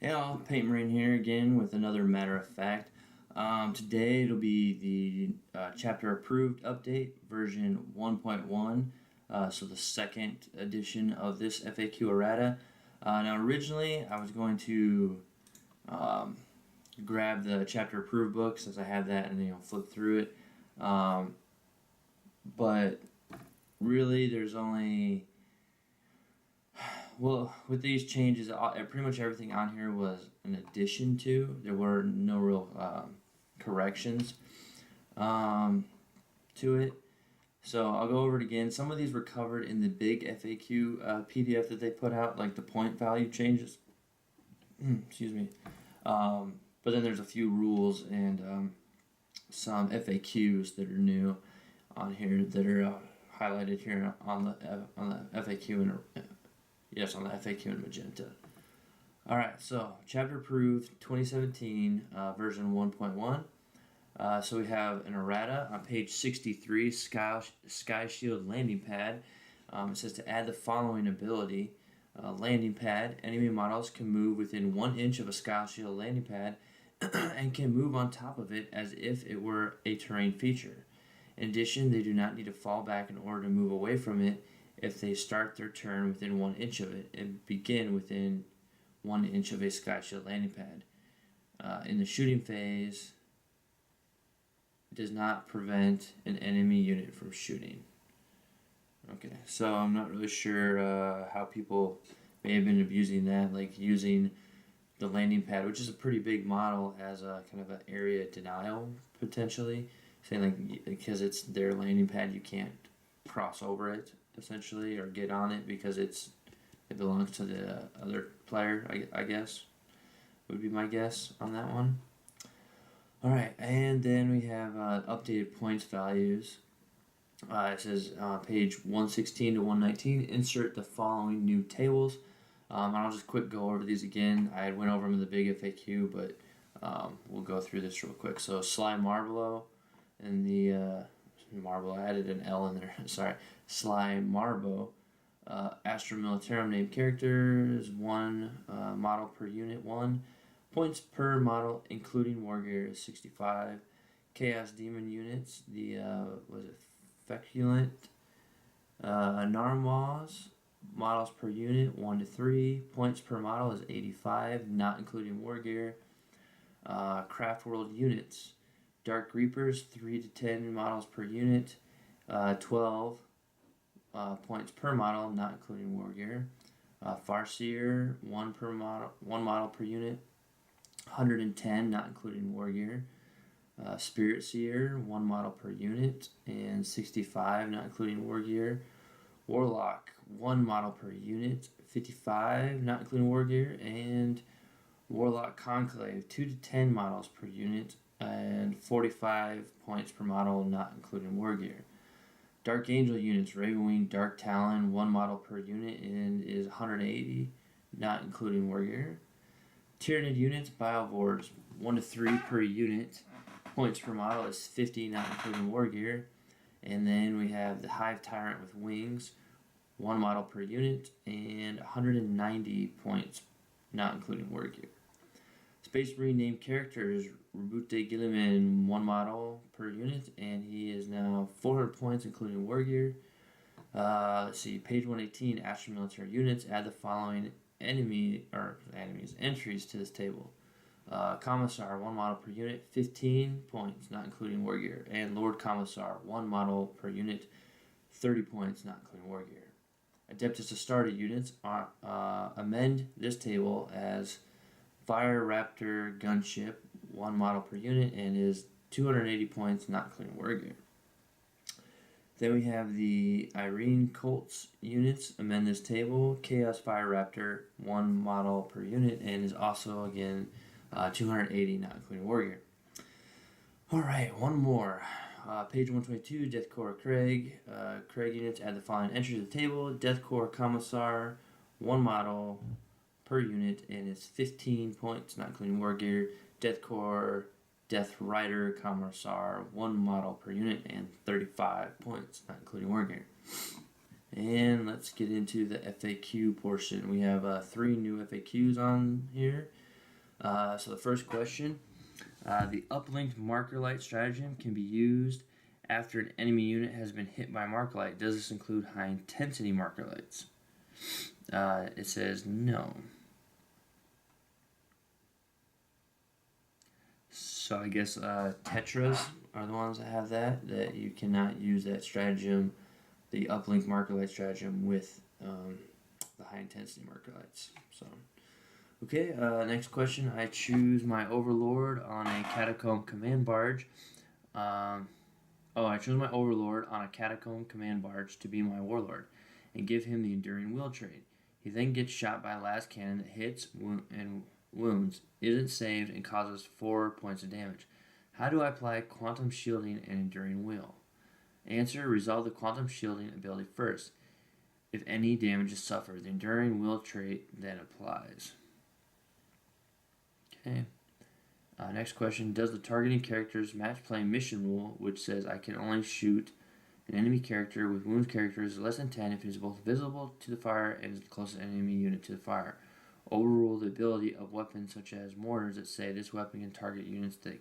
Hey all, Peyton Marine here again with another matter of fact. Today it'll be the chapter approved update version 1.1, so the second edition of this FAQ errata. Now originally I was going to grab the chapter approved book since I have that and flip through it, but really there's only with these changes, pretty much everything on here was an addition to. There were no real corrections to it. So I'll go over it again. Some of these were covered in the big FAQ PDF that they put out, like the point value changes. Excuse me. But then there's a few rules and some FAQs that are new on here that are highlighted here on the FAQ and yes, on the FAQ in magenta. Alright, so chapter approved 2017 version 1.1. So we have an errata on page 63, Sky Shield landing pad. It says to add the following ability. Landing pad. Enemy models can move within 1 inch of a Sky Shield landing pad and can move on top of it as if it were a terrain feature. In addition, they do not need to fall back in order to move away from it if they start their turn within 1 inch of it and begin within 1 inch of a Sky Shield landing pad. In the shooting phase, it does not prevent an enemy unit from shooting. Okay, so I'm not really sure how people may have been abusing that, like using the landing pad, which is a pretty big model, as a kind of an area denial, potentially. Saying like because it's their landing pad, you can't cross over it, essentially, or get on it because it belongs to the other player, I guess, would be my guess on that one. Alright, and then we have updated points values. It says page 116 to 119, insert the following new tables. And I'll just quick go over these again. I went over them in the big FAQ, but we'll go through this real quick. So Sly Marble and the Marble, I added an L in there, sorry. Sly Marbo, Astra Militarum named characters, 1 model per unit, 1. Points per model, including war gear, is 65. Chaos Demon units, the, was it Feculent? Narwhals, models per unit, 1 to 3. Points per model is 85, not including war gear. Craft World units, Dark Reapers, 3 to 10 models per unit, 12 points per model, not including war gear. Farseer, 1 model per unit, 110, not including war gear. Spirit Seer, 1 model per unit, and 65, not including war gear. Warlock, 1 model per unit, 55, not including war gear. And Warlock Conclave, 2 to 10 models per unit, and 45 points per model, not including war gear. Dark Angel units, Ravenwing Dark Talon, 1 model per unit, and is 180, not including war gear. Tyrannid units, Biovores, 1 to 3 per unit. Points per model is 50, not including war gear. And then we have the Hive Tyrant with wings, 1 model per unit, and 190 points, not including war gear. Space Marine named characters, Rabute Gilliman, 1 model per unit, and he is now 400 points, including war gear. Let's see, page 118, Astra Military units, add the following entries to this table. Commissar, 1 model per unit, 15 points, not including war gear. And Lord Commissar, 1 model per unit, 30 points, not including war gear. Adeptus Astartes units amend this table as Fire Raptor gunship, 1 model per unit, and is 280 points, not including war gear. Then we have the Irene Colts units amend this table. Chaos Fire Raptor, 1 model per unit, and is also again 280, not including war gear. Alright, one more. Page 122, Deathcore Craig. Craig units add the following entries to the table. Deathcore Commissar, 1 model per unit, and it's 15 points, not including war gear. Deathcore Death Rider Commissar, 1 model per unit, and 35 points, not including war gear. And let's get into the FAQ portion. We have 3 new FAQs on here. So the first question, the uplinked marker light stratagem can be used after an enemy unit has been hit by marker light. Does this include high intensity marker lights? It says no. So I guess Tetras are the ones that have that you cannot use that stratagem, the uplink marker light stratagem, with the high intensity marker lights. So, okay, next question. I choose my overlord on a catacomb command barge. I chose my overlord on a catacomb command barge to be my warlord, and give him the enduring will trait. He then gets shot by a last cannon that hits and wounds, isn't saved, and causes 4 points of damage. How do I apply quantum shielding and enduring will? Answer: resolve the quantum shielding ability first. If any damage is suffered, the enduring will trait then applies. Okay. Next question. Does the targeting character's match play mission rule, which says I can only shoot an enemy character with wound characters less than 10 if it is both visible to the fire and is the closest enemy unit to the fire, overrule the ability of weapons such as mortars that say this weapon can target units that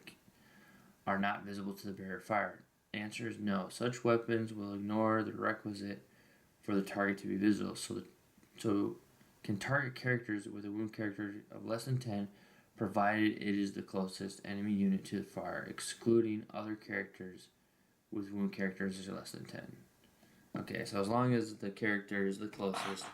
are not visible to the barrier of fire? Answer is no. Such weapons will ignore the requisite for the target to be visible, so can target characters with a wound character of less than 10 provided it is the closest enemy unit to the fire, excluding other characters with wound characters is less than 10. Okay, so as long as the character is the closest,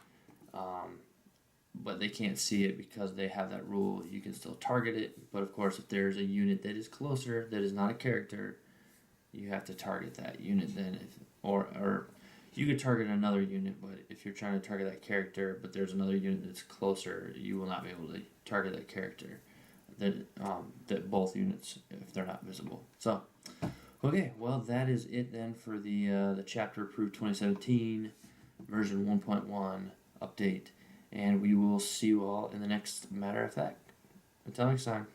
but they can't see it because they have that rule, you can still target it. But of course, if there's a unit that is closer, that is not a character, you have to target that unit then. Or you could target another unit, but if you're trying to target that character, but there's another unit that's closer, you will not be able to target that character. That both units, if they're not visible. So, okay, well that is it then for the chapter approved 2017 version 1.1 update, and we will see you all in the next matter of fact. Until next time.